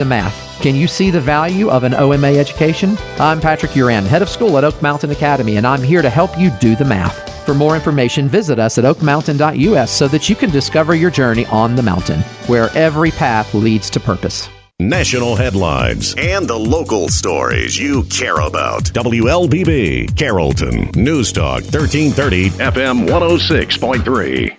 the math. Can you see the value of an OMA education? I'm Patrick Uran, head of school at Oak Mountain Academy, and I'm here to help you do the math. For more information, visit us at oakmountain.us so that you can discover your journey on the mountain, where every path leads to purpose. National headlines and the local stories you care about. WLBB, Carrollton, News Talk 1330, FM 106.3.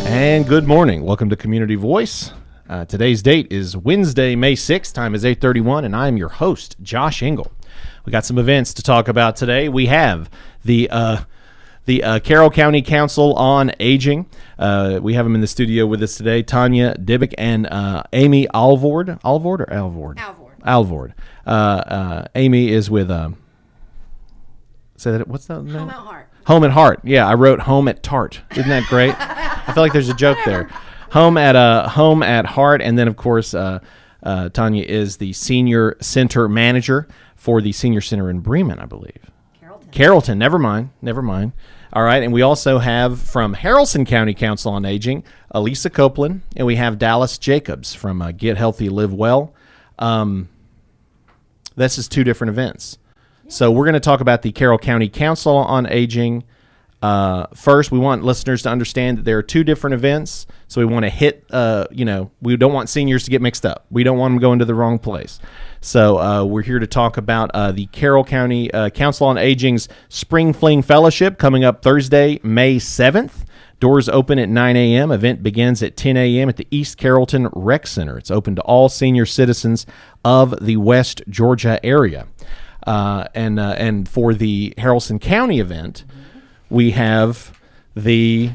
And good morning. Welcome to Community Voice. Today's date is Wednesday, May 6th. Time is 8:31, and I am your host, Josh Engel. We got some events to talk about today. We have the Carroll County Council on Aging. We have them in the studio with us today, Tanya Dibick and Amy Alvord. Alvord or Alvord? Alvord. Alvord. Amy is with, say that, what's that name? Home at Heart. Home at Heart. Yeah, I wrote Home at Tart. Isn't that great? I feel like there's a joke there. Home at Heart, and then of course Tanya is the senior center manager for the senior center in Bremen, I believe. Carrollton. Never mind. All right, and we also have from Haralson County Council on Aging, Elisa Copeland, and we have Dallas Jacobs from Get Healthy, Live Well. This is two different events. So we're going to talk about the Carroll County Council on Aging. First, we want listeners to understand that there are two different events. So we want to hit, we don't want seniors to get mixed up. We don't want them going to the wrong place. So we're here to talk about the Carroll County Council on Aging's Spring Fling Fellowship coming up Thursday, May 7th. Doors open at 9 a.m. Event begins at 10 a.m. at the East Carrollton Rec Center. It's open to all senior citizens of the West Georgia area. And for the Haralson County event, we have the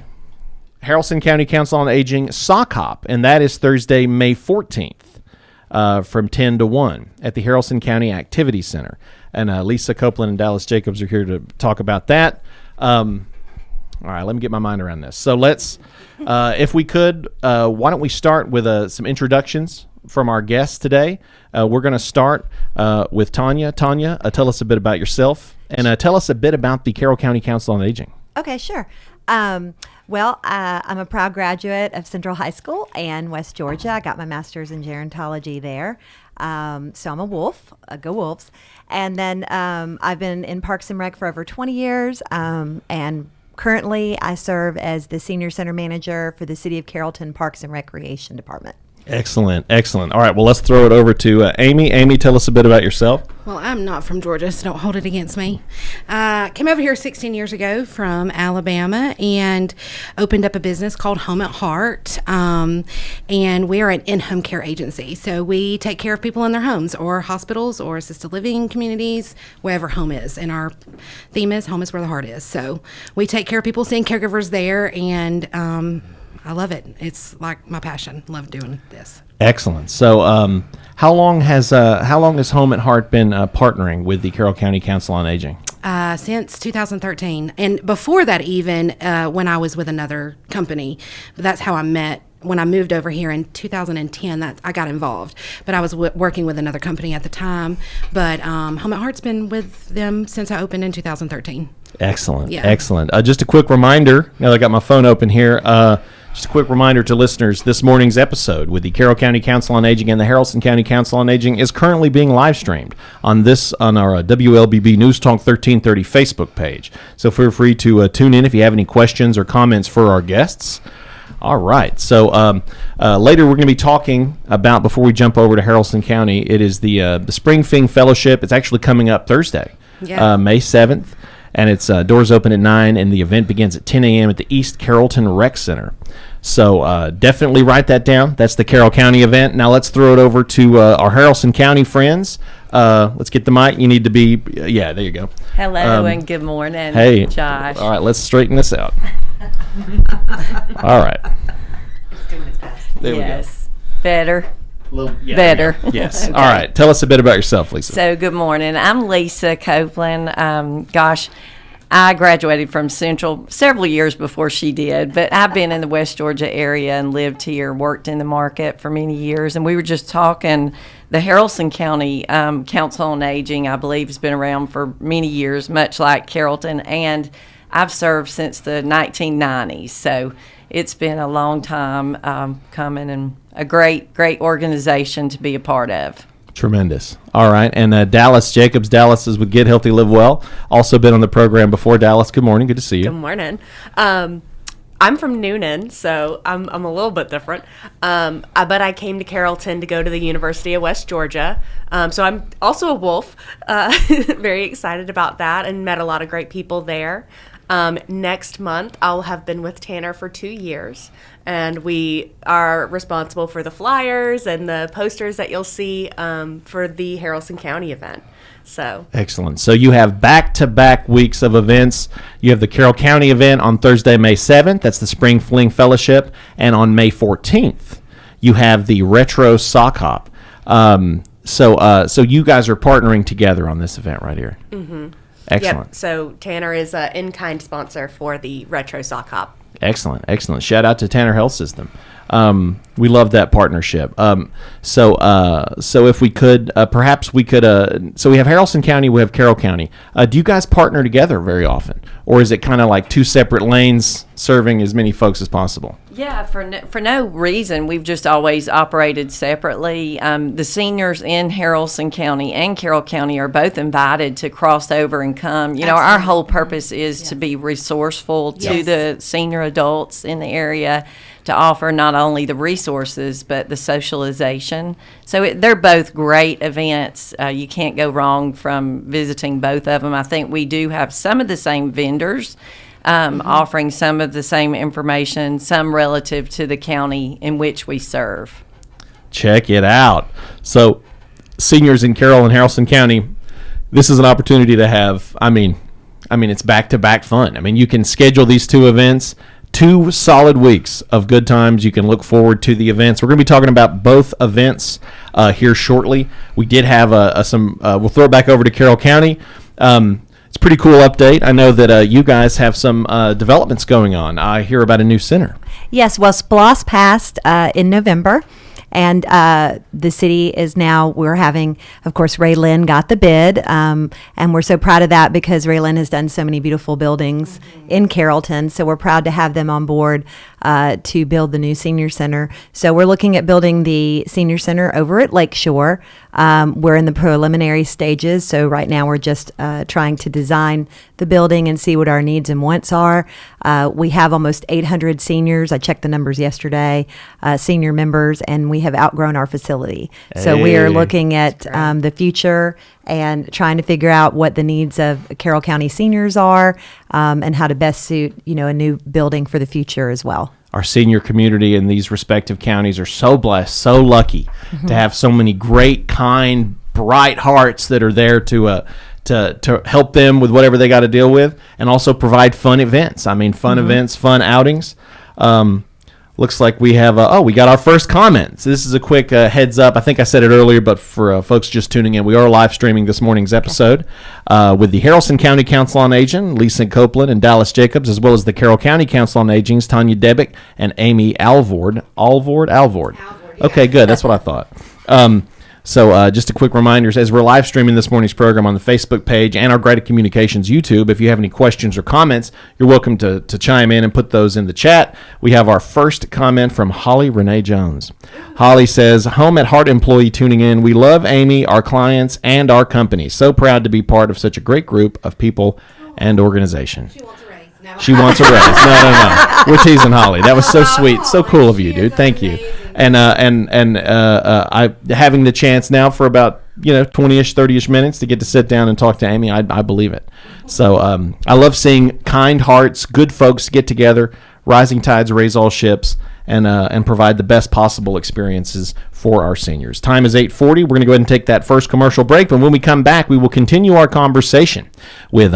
Haralson County Council on Aging Sock Hop, and that is Thursday, May 14th from 10 to 1 at the Haralson County Activity Center. And Lisa Copeland and Dallas Jacobs are here to talk about that. All right, let me get my mind around this. So let's, if we could, why don't we start with some introductions from our guests today. We're going to start with Tanya. Tanya, tell us a bit about yourself and tell us a bit about the Carroll County Council on Aging. Okay, sure. I'm a proud graduate of Central High School in West Georgia. I got my master's in gerontology there. So I'm a Wolf, go Wolves. And then I've been in Parks and Rec for over 20 years. And currently I serve as the Senior Center Manager for the City of Carrollton Parks and Recreation Department. Excellent. All right, well, let's throw it over to Amy. Amy, tell us a bit about yourself. Well, I'm not from Georgia, so don't hold it against me. Came over here 16 years ago from Alabama and opened up a business called Home at Heart. And we are an in-home care agency. So we take care of people in their homes or hospitals or assisted living communities, wherever home is. And our theme is home is where the heart is. So we take care of people, seeing caregivers there, and I love it. It's like my passion. Love doing this. Excellent. So, how long has Home at Heart been partnering with the Carroll County Council on Aging? Since 2013, and before that, even when I was with another company. But that's how I met when I moved over here in 2010, that I got involved, but I was working with another company at the time. But Home at Heart's been with them since I opened in 2013. Excellent. Yeah. Excellent. Just a quick reminder, now that I got my phone open here, just a quick reminder to listeners, this morning's episode with the Carroll County Council on Aging and the Haralson County Council on Aging is currently being live streamed on our WLBB News Talk 1330 Facebook page. So feel free to tune in if you have any questions or comments for our guests. All right. So later we're going to be talking about, before we jump over to Haralson County, it is the Spring Fling Fellowship. It's actually coming up Thursday, May 7th. And it's doors open at 9, and the event begins at 10 a.m. at the East Carrollton Rec Center. So definitely write that down. That's the Carroll County event. Now let's throw it over to our Haralson County friends. Let's get the mic. You need to be, yeah, there you go. Hello and good morning, hey, Josh. All right, let's straighten this out. All right. It's doing its best. There Yes, better. Yeah, Better. Yes. Okay. All right. Tell us a bit about yourself, Lisa. So good morning. I'm Lisa Copeland. Gosh, I graduated from Central several years before she did, but I've been in the West Georgia area and lived here, worked in the market for many years. And we were just talking, the Haralson County Council on Aging, I believe, has been around for many years, much like Carrollton, and I've served since the 1990s. So it's been a long time coming, and a great organization to be a part of. Tremendous. All right. And Dallas Jacobs. Dallas is with Get Healthy, Live Well. Also been on the program before. Dallas, good morning. Good to see you. Good morning. I'm from Noonan, so I'm a little bit different. But I came to Carrollton to go to the University of West Georgia. So I'm also a Wolf. Very excited about that, and met a lot of great people there. Next month, I'll have been with Tanner for 2 years, and we are responsible for the flyers and the posters that you'll see for the Haralson County event. So excellent. So you have back-to-back weeks of events. You have the Carroll County event on Thursday, May 7th. That's the Spring Fling Fellowship. And on May 14th, you have the Retro Sock Hop. So you guys are partnering together on this event right here. Mm-hmm. Excellent. Yep. So Tanner is an in-kind sponsor for the Retro Sock Hop. Excellent. Excellent. Shout out to Tanner Health System. We love that partnership. So if we could, perhaps we could, so we have Haralson County, we have Carroll County. Do you guys partner together very often? Or is it kind of like two separate lanes serving as many folks as possible? Yeah, for no reason. We've just always operated separately. The seniors in Haralson County and Carroll County are both invited to cross over and come. You know, our whole purpose is to be resourceful to the senior adults in the area, to offer not only the resources but the socialization. So they're both great events. You can't go wrong from visiting both of them. I think we do have some of the same vendors offering some of the same information, some relative to the county in which we serve. Check it out. So seniors in Carroll and Haralson County, this is an opportunity to have, I mean, it's back-to-back fun. I mean, you can schedule these two events, 2 solid weeks of good times. You can look forward to the events. We're going to be talking about both events here shortly. We did have we'll throw it back over to Carroll County. It's a pretty cool update. I know that you guys have some developments going on. I hear about a new center. Yes, well, SPLOS passed in November, and the city is now, we're having, of course, Ray Lynn got the bid, and we're so proud of that because Ray Lynn has done so many beautiful buildings in Carrollton, so we're proud to have them on board to build the new senior center. So we're looking at building the senior center over at Lakeshore. We're in the preliminary stages, so right now we're just trying to design the building and see what our needs and wants are. We have almost 800 seniors. I checked the numbers yesterday, senior members, and we have outgrown our facility. So we are looking at the future and trying to figure out what the needs of Carroll County seniors are, and how to best suit, a new building for the future as well. Our senior community in these respective counties are so blessed, so lucky to have so many great, kind, bright hearts that are there to help them with whatever they got to deal with, and also provide fun events. I mean, fun events, fun outings. Looks like we have, we got our first comment. So this is a quick heads up. I think I said it earlier, but for folks just tuning in, we are live streaming this morning's episode with the Haralson County Council on Aging, Lisa Copeland and Dallas Jacobs, as well as the Carroll County Council on Aging's Tanya Debick and Amy Alvord. Alvord. Okay, good. That's what I thought. So just a quick reminder, as we're live streaming this morning's program on the Facebook page and our Greater Communications YouTube, if you have any questions or comments, you're welcome to chime in and put those in the chat. We have our first comment from Holly Renee Jones. Holly says, Home at Heart employee tuning in. We love Amy, our clients, and our company. So proud to be part of such a great group of people and organization. She wants a raise. No. She wants a raise. No. We're teasing Holly. That was so sweet. So cool of you, dude. Thank you. And I having the chance now for about 20-ish, 30-ish minutes to get to sit down and talk to Amy, I believe it. So I love seeing kind hearts, good folks get together, rising tides raise all ships, and provide the best possible experiences for our seniors. Time is 8:40. We're going to go ahead and take that first commercial break, but when we come back, we will continue our conversation with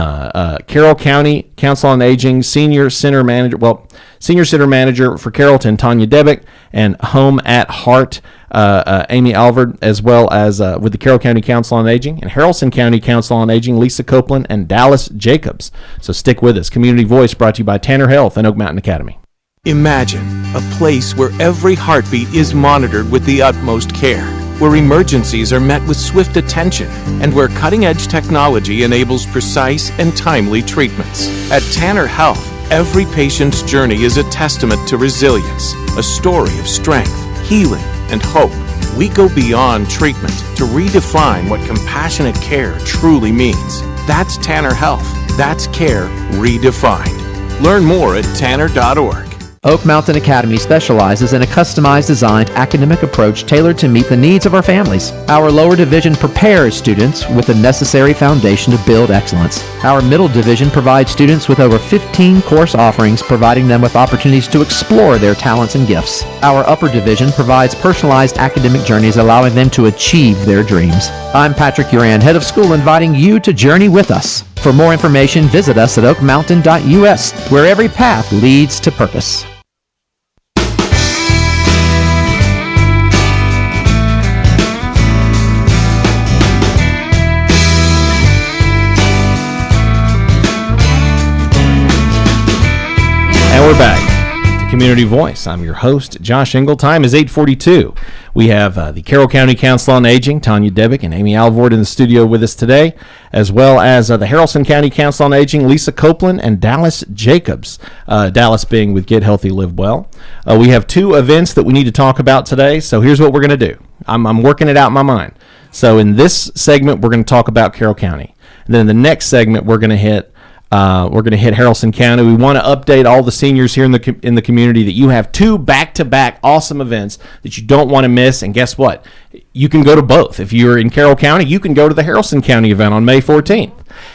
Carroll County Council on Aging Senior Center Manager for Carrollton, Tanya Debick, and Home at Heart, Amy Alvord, as well as with the Carroll County Council on Aging and Haralson County Council on Aging, Lisa Copeland and Dallas Jacobs. So stick with us. Community Voice brought to you by Tanner Health and Oak Mountain Academy. Imagine a place where every heartbeat is monitored with the utmost care, where emergencies are met with swift attention, and where cutting-edge technology enables precise and timely treatments. At Tanner Health, every patient's journey is a testament to resilience, a story of strength, healing, and hope. We go beyond treatment to redefine what compassionate care truly means. That's Tanner Health. That's care redefined. Learn more at tanner.org. Oak Mountain Academy specializes in a customized designed academic approach tailored to meet the needs of our families. Our lower division prepares students with the necessary foundation to build excellence. Our middle division provides students with over 15 course offerings, providing them with opportunities to explore their talents and gifts. Our upper division provides personalized academic journeys, allowing them to achieve their dreams. I'm Patrick Uran, head of school, inviting you to journey with us. For more information, visit us at oakmountain.us, where every path leads to purpose. And we're back to Community Voice. I'm your host, Josh Engel. Time is 8:42. We have the Carroll County Council on Aging, Tanya Debick and Amy Alvord in the studio with us today, as well as the Haralson County Council on Aging, Lisa Copeland and Dallas Jacobs. Dallas being with Get Healthy, Live Well. We have two events that we need to talk about today, so here's what we're going to do. I'm working it out in my mind. So in this segment, we're going to talk about Carroll County. And then in the next segment, we're going to hit Haralson County. We want to update all the seniors here in the community that you have two back-to-back awesome events that you don't want to miss. And guess what? You can go to both. If you're in Carroll County, you can go to the Haralson County event on May 14th.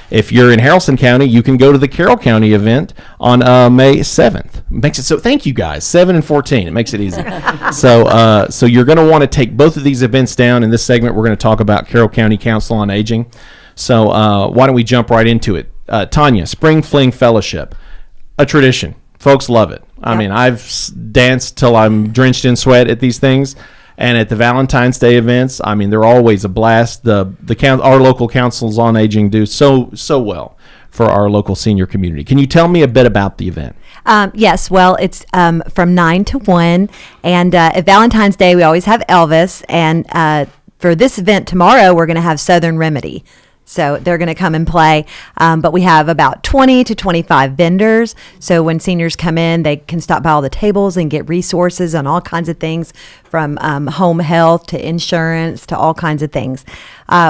If you're in Haralson County, you can go to the Carroll County event on May 7th. Makes it so. Thank you guys. 7 and 14. It makes it easy. So you're going to want to take both of these events down. In this segment, we're going to talk about Carroll County Council on Aging. So why don't we jump right into it? Tanya, Spring Fling Fellowship, a tradition. Folks love it. I mean, I've danced till I'm drenched in sweat at these things. And at the Valentine's Day events, I mean, they're always a blast. Our local councils on aging do so well for our local senior community. Can you tell me a bit about the event? Yes, well, it's from 9 to 1. And at Valentine's Day, we always have Elvis. And for this event tomorrow, we're going to have Southern Remedy. So they're going to come and play. But we have about 20 to 25 vendors. So when seniors come in, they can stop by all the tables and get resources on all kinds of things, from home health to insurance to all kinds of things.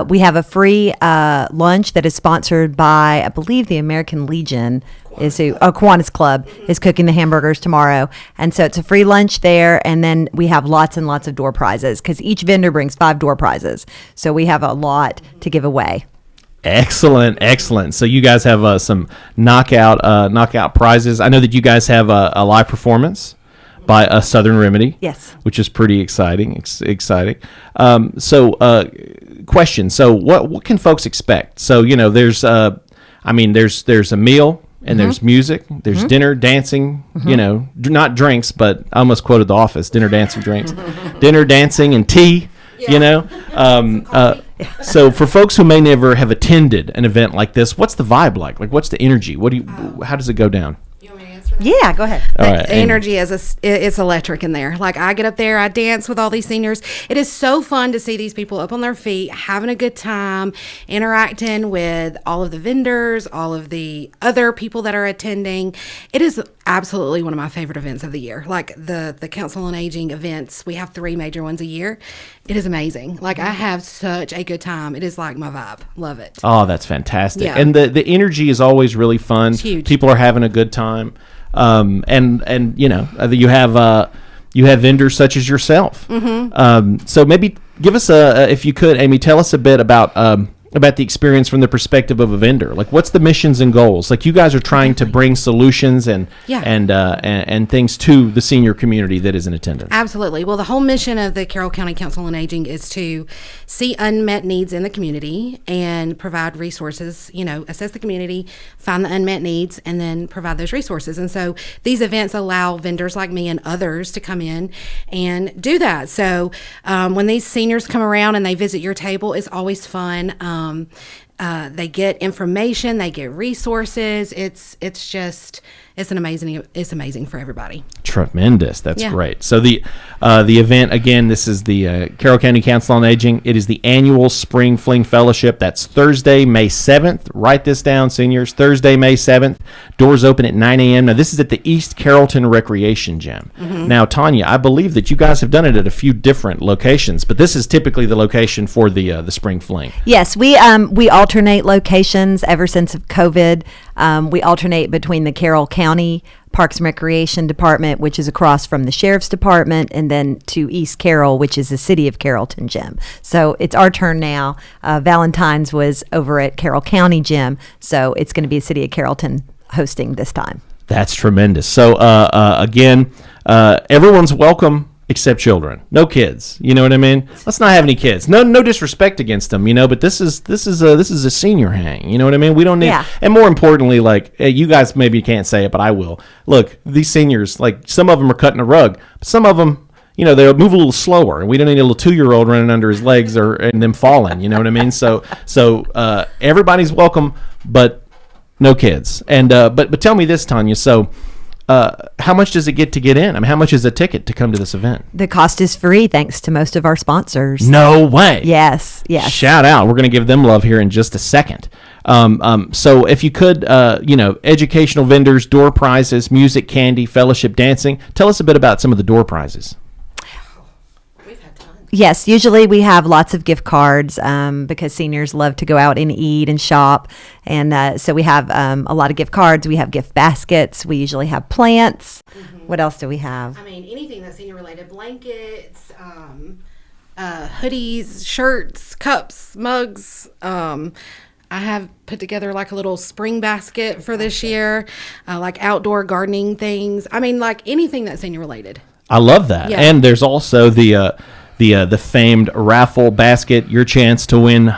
We have a free lunch that is sponsored by, I believe, the American Legion. Kiwanis Club is cooking the hamburgers tomorrow. And so it's a free lunch there. And then we have lots and lots of door prizes, because each vendor brings 5 door prizes. So we have a lot to give away. Excellent. So you guys have some knockout prizes. I know that you guys have a live performance by a Southern Remedy. Yes. Which is pretty exciting. Question. So what can folks expect? So, there's a meal and there's music, there's dinner, dancing, not drinks, but I almost quoted The Office, dinner, dancing, drinks, dinner, dancing, and tea, So for folks who may never have attended an event like this, what's the vibe like? Like, what's the energy? How does it go down? Yeah, go ahead. All right, The energy it's electric in there. Like, I get up there, I dance with all these seniors. It is so fun to see these people up on their feet, having a good time, interacting with all of the vendors, all of the other people that are attending. It is absolutely one of my favorite events of the year. Like the Council on Aging events, we have 3 major ones a year. It is amazing. Like, I have such a good time. It is like my vibe. Love it. Oh, that's fantastic. Yeah. And the energy is always really fun. It's huge. People are having a good time. And you have vendors such as yourself. So maybe give us if you could, Amy, tell us a bit about the experience from the perspective of a vendor. Like, what's the missions and goals? Like, you guys are trying to bring solutions and things to the senior community that is in attendance. Absolutely. Well, the whole mission of the Carroll County Council on Aging is to see unmet needs in the community and provide resources, assess the community, find the unmet needs, and then provide those resources. And so these events allow vendors like me and others to come in and do that. So when these seniors come around and they visit your table, it's always fun. They get information, they get resources. It's amazing for everybody. Tremendous. That's great. So the event, again, this is the Carroll County Council on Aging. It is the annual Spring Fling Fellowship. That's Thursday, May 7th. Write this down, seniors. Thursday, May 7th. Doors open at 9 a.m. Now, this is at the East Carrollton Recreation Gym. Now, Tanya, I believe that you guys have done it at a few different locations, but this is typically the location for the Spring Fling. Yes, we alternate locations ever since COVID. We alternate between the Carroll County Parks and Recreation Department, which is across from the Sheriff's Department, and then to East Carroll, which is the City of Carrollton Gym. So it's our turn now. Valentine's was over at Carroll County Gym, so it's going to be the City of Carrollton hosting this time. That's tremendous. So again, everyone's welcome except children. No kids. You know what I mean? Let's not have any kids. No disrespect against them, but this is a senior hang. You know what I mean? We don't need and more importantly, like, you guys maybe can't say it, but I will. Look, these seniors, like, some of them are cutting a rug, but some of them, they'll move a little slower, and we don't need a little 2-year-old running under his legs and them falling. You know what I mean? So everybody's welcome, but no kids. And but tell me this, Tanya. So how much does it get in? I mean, how much is a ticket to come to this event? The cost is free, thanks to most of our sponsors. No way. Yes. Shout out. We're going to give them love here in just a second. So if you could, educational vendors, door prizes, music, candy, fellowship, dancing. Tell us a bit about some of the door prizes. Yes, usually we have lots of gift cards because seniors love to go out and eat and shop. And so we have a lot of gift cards. We have gift baskets. We usually have plants. What else do we have? I mean, anything that's senior related, blankets, hoodies, shirts, cups, mugs. I have put together like a little spring basket for this year, like outdoor gardening things. I mean, like anything that's senior related. I love that. Yeah. And there's also the famed raffle basket, your chance to win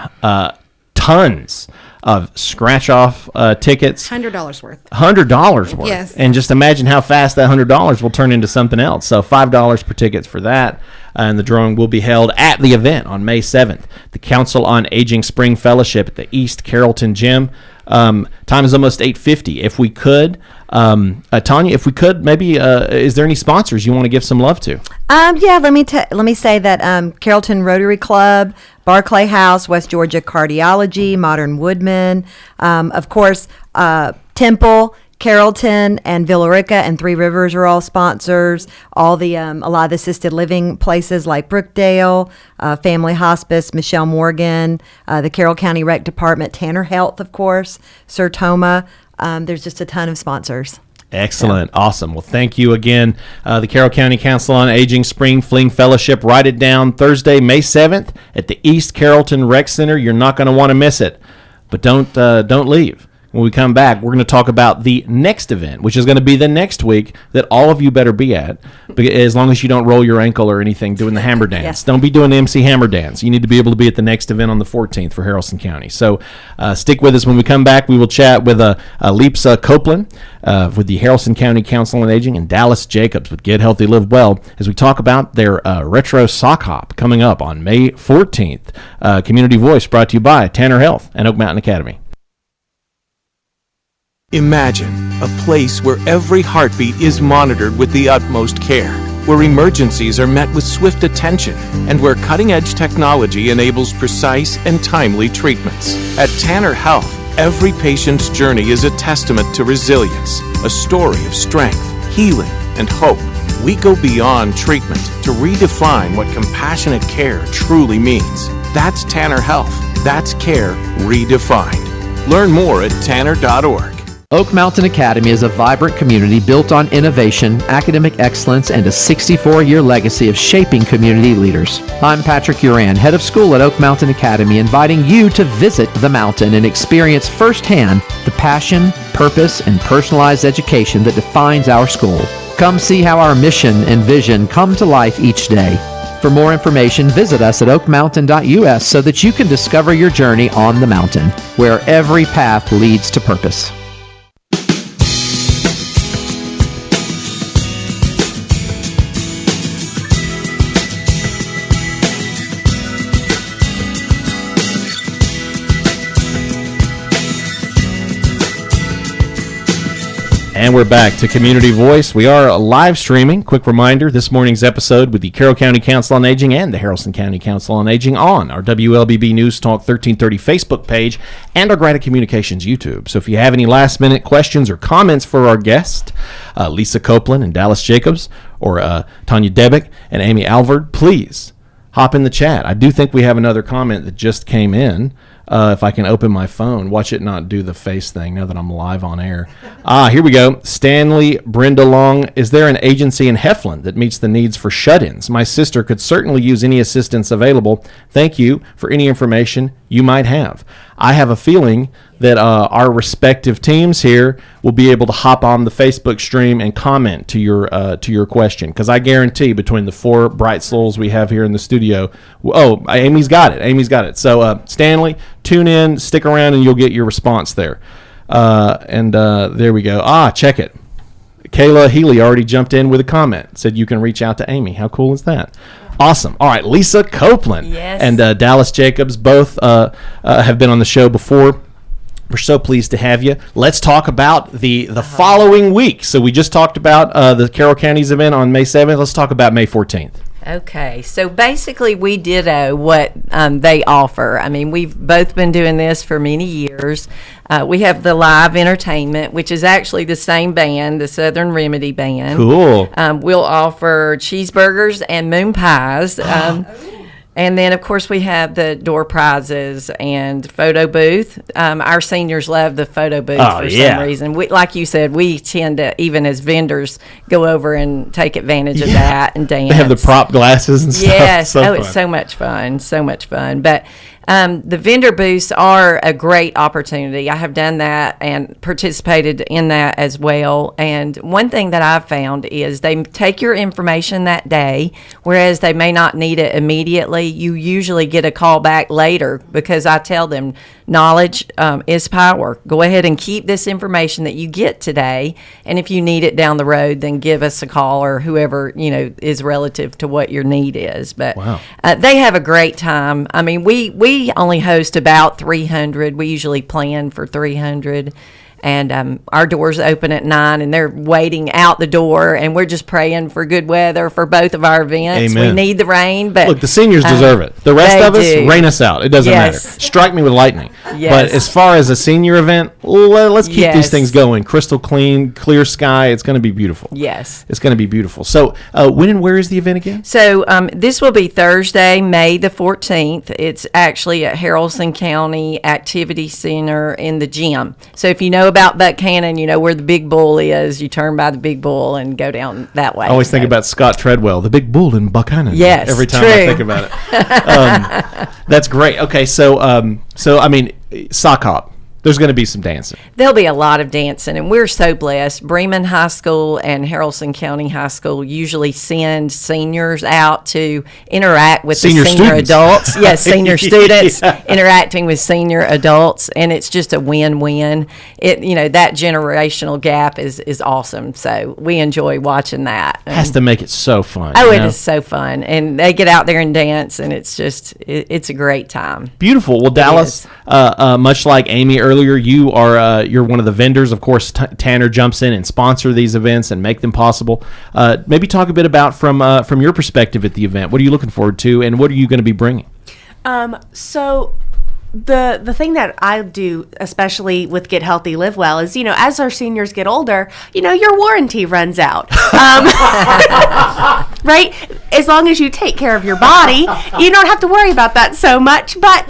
tons of scratch-off tickets. $100 worth. $100 worth. Yes. And just imagine how fast that $100 will turn into something else. So $5 per tickets for that. And the drawing will be held at the event on May 7th. The Council on Aging Spring Fellowship at the East Carrollton Gym. Time is almost 8:50. If we could, Tanya, maybe, is there any sponsors you want to give some love to? Let me say that Carrollton Rotary Club, Barclay House, West Georgia Cardiology, Modern Woodman, of course, Temple, Carrollton, and Villarica and Three Rivers are all sponsors. All the a lot of the assisted living places like Brookdale, Family Hospice, Michelle Morgan, the Carroll County Rec Department, Tanner Health, of course, Sertoma. There's just a ton of sponsors. Excellent. Yeah. Awesome. Well, thank you again. The Carroll County Council on Aging Spring Fling Fellowship. Write it down, Thursday, May 7th at the East Carrollton Rec Center. You're not going to want to miss it. But don't leave, When we come back, we're going to talk about the next event, which is going to be the next week that all of you better be at, as long as you don't roll your ankle or anything doing the hammer dance. Yes. Don't be doing the MC hammer dance. You need to be able to be at the next event on the 14th for Haralson County. So stick with us. When we come back, we will chat with Lisa Copeland with the Haralson County Council on Aging and Dallas Jacobs with Get Healthy, Live Well as we talk about their retro sock hop coming up on May 14th. Community Voice brought to you by Tanner Health and Oak Mountain Academy. Imagine a place where every heartbeat is monitored with the utmost care, where emergencies are met with swift attention, and where cutting-edge technology enables precise and timely treatments. At Tanner Health, every patient's journey is a testament to resilience, a story of strength, healing, and hope. We go beyond treatment to redefine what compassionate care truly means. That's Tanner Health. That's care redefined. Learn more at tanner.org. Oak Mountain Academy is a vibrant community built on innovation, academic excellence, and a 64-year legacy of shaping community leaders. I'm Patrick Uran, head of school at Oak Mountain Academy, inviting you to visit the mountain and experience firsthand the passion, purpose, and personalized education that defines our school. Come see how our mission and vision come to life each day. For more information, visit us at oakmountain.us so that you can discover your journey on the mountain, where every path leads to purpose. And we're back to Community Voice. We are live streaming. Quick reminder, this morning's episode with the Carroll County Council on Aging and the Haralson County Council on Aging on our WLBB News Talk 1330 Facebook page and our Grata Communications YouTube. So if you have any last-minute questions or comments for our guest, Lisa Copeland and Dallas Jacobs, or Tanya Debick and Amy Alvord, please hop in the chat. I do think we have another comment that just came in. If I can open my phone, watch it not do the face thing now that I'm live on air. Here we go. Stanley Brindalong. Is there an agency in Heflin that meets the needs for shut-ins? My sister could certainly use any assistance available. Thank you for any information you might have. I have a feeling that our respective teams here will be able to hop on the Facebook stream and comment to your question, because I guarantee between the four bright souls we have here in the studio, Amy's got it. So Stanley, tune in, stick around, and you'll get your response there. There we go. Check it. Kayla Healy already jumped in with a comment, said you can reach out to Amy. How cool is that? Awesome. All right, Lisa Copeland and Dallas Jacobs both have been on the show before. We're so pleased to have you. Let's talk about the following week. So we just talked about the Carroll County's event on May 7th. Let's talk about May 14th. Okay, so basically we ditto what they offer. I mean, we've both been doing this for many years. We have the live entertainment, which is actually the same band, the Southern Remedy Band. Cool. We'll offer cheeseburgers and moon pies. And then, of course, we have the door prizes and photo booth. Our seniors love the photo booth for some reason. Like you said, we tend to, even as vendors, go over and take advantage of that and dance. They have the prop glasses and stuff. Yes. So it's so much fun. But the vendor booths are a great opportunity. I have done that and participated in that as well. And one thing that I've found is they take your information that day, whereas they may not need it immediately. You usually get a call back later because I tell them knowledge is power. Go ahead and keep this information that you get today. And if you need it down the road, then give us a call or whoever, is relative to what your need is. But they have a great time. I mean, we only host about 300. We usually plan for 300. And our doors open at 9, and they're waiting out the door, and we're just praying for good weather for both of our events. Amen. We need the rain, but look, the seniors deserve it. The rest of us, rain us out. It doesn't matter. Yes. Strike me with lightning. Yes. But as far as a senior event, let's keep these things going. Crystal clean, clear sky. It's going to be beautiful. Yes. It's going to be beautiful. So when and where is the event again? So this will be Thursday, May the 14th. It's actually at Haralson County Activity Center in the gym. So if you know about Buckhannon, you know where the Big Bull is. You turn by the Big Bull and go down that way. I always think about Scott Treadwell, the Big Bull in Buckhannon. Yes, every time true. I think about it. That's great. Okay, so I mean, sock hop. There's going to be some dancing. There'll be a lot of dancing, and we're so blessed. Bremen High School and Haralson County High School usually send seniors out to interact with the senior adults. Yes, senior students interacting with senior adults, and it's just a win-win. That generational gap is awesome. So we enjoy watching that. Has to make it so fun. Oh, it is so fun, and they get out there and dance, and it's just it's a great time. Beautiful. Well, Dallas, much like Amy earlier, you're one of the vendors. Of course, Tanner jumps in and sponsor these events and make them possible. Maybe talk a bit about from your perspective at the event. What are you looking forward to, and what are you going to be bringing? So the thing that I do, especially with Get Healthy, Live Well, is, as our seniors get older, your warranty runs out. Right? As long as you take care of your body, you don't have to worry about that so much. But,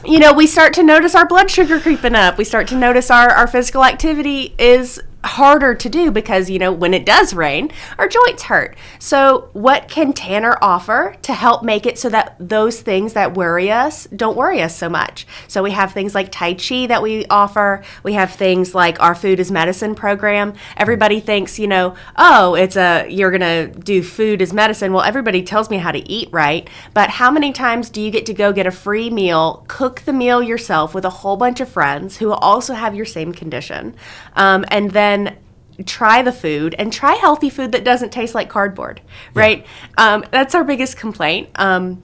we start to notice our blood sugar creeping up. We start to notice our physical activity is harder to do because, when it does rain, our joints hurt. So what can Tanner offer to help make it so that those things that worry us don't worry us so much? So we have things like Tai Chi that we offer. We have things like our Food is Medicine program. Everybody thinks, you're going to do food as medicine. Well, everybody tells me how to eat right. But how many times do you get to go get a free meal, cook the meal yourself with a whole bunch of friends who also have your same condition, and then try the food and try healthy food that doesn't taste like cardboard, right? Yeah. That's our biggest complaint. On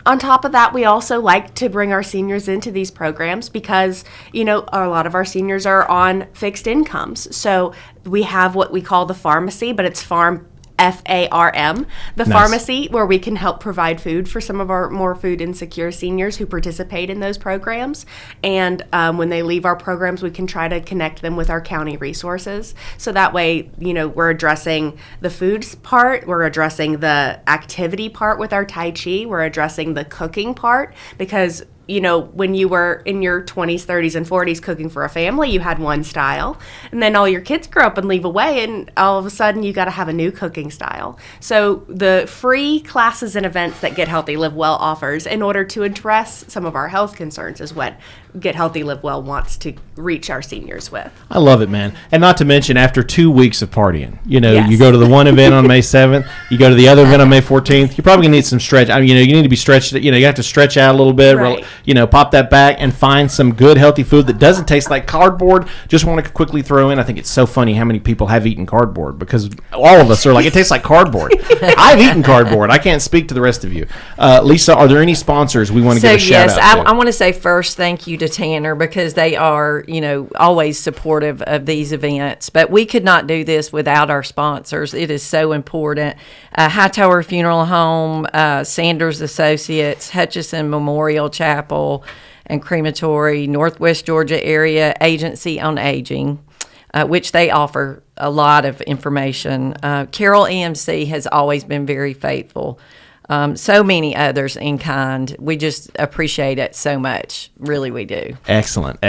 top of that, we also like to bring our seniors into these programs because, a lot of our seniors are on fixed incomes. So we have what we call the pharmacy, but it's FARM, F-A-R-M, the nice. Pharmacy, where we can help provide food for some of our more food insecure seniors who participate in those programs. And when they leave our programs, we can try to connect them with our county resources. So that way, we're addressing the foods part, we're addressing the activity part with our Tai Chi, we're addressing the cooking part, because when you were in your 20s, 30s, and 40s cooking for a family, you had one style. And then all your kids grow up and leave away, and all of a sudden you got to have a new cooking style. So the free classes and events that Get Healthy, Live Well offers in order to address some of our health concerns is what Get Healthy, Live Well wants to reach our seniors with. I love it, man. And not to mention, after 2 weeks of partying, Yes. You go to the one event on May 7th, you go to the other event on May 14th, you're probably going to need some stretch. You need to be stretched, you have to stretch out a little bit, right. Pop that back and find some good, healthy food that doesn't taste like cardboard. Just want to quickly throw in, I think it's so funny how many people have eaten cardboard, because all of us are like, it tastes like cardboard. I've eaten cardboard. I can't speak to the rest of you. Lisa, are there any sponsors we want to give a shout out to? Yes, I want to say first thank you to Tanner, because they are, always supportive of these events. But we could not do this without our sponsors. It is so important. Hightower Funeral Home, Sanders Associates, Hutchison Memorial Chapel and Crematory, Northwest Georgia Area Agency on Aging, which they offer a lot of information. Carroll EMC has always been very faithful. So many others in kind. We just appreciate it so much. Really, we do. Excellent.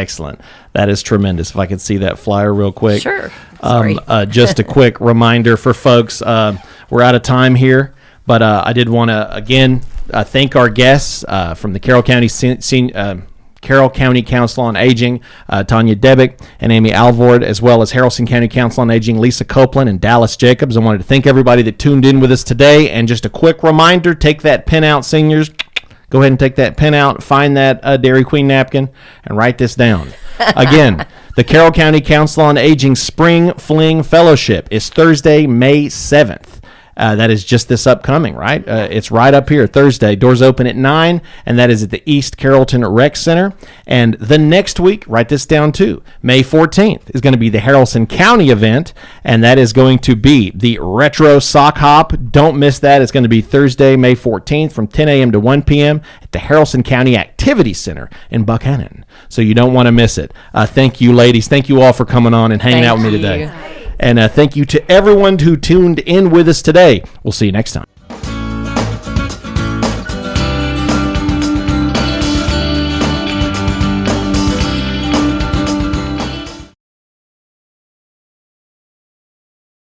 That is tremendous. If I could see that flyer real quick. Sure. Sorry. Just a quick reminder for folks, we're out of time here, but I did want to, again, thank our guests from the Carroll County Council on Aging, Tanya Debick and Amy Alvord, as well as Haralson County Council on Aging, Lisa Copeland and Dallas Jacobs. I wanted to thank everybody that tuned in with us today. And just a quick reminder, take that pen out, seniors. Go ahead and take that pen out, find that Dairy Queen napkin, and write this down. Again, the Carroll County Council on Aging Spring Fling Fellowship is Thursday, May 7th. That is just this upcoming, right? It's right up here, Thursday. Doors open at 9, and that is at the East Carrollton Rec Center. And the next week, write this down too, May 14th is going to be the Haralson County event, and that is going to be the Retro Sock Hop. Don't miss that. It's going to be Thursday, May 14th from 10 a.m. to 1 p.m. at the Haralson County Activity Center in Buckhannon. So you don't want to miss it. Thank you, ladies. Thank you all for coming on and hanging out with me today. And thank you to everyone who tuned in with us today. We'll see you next time.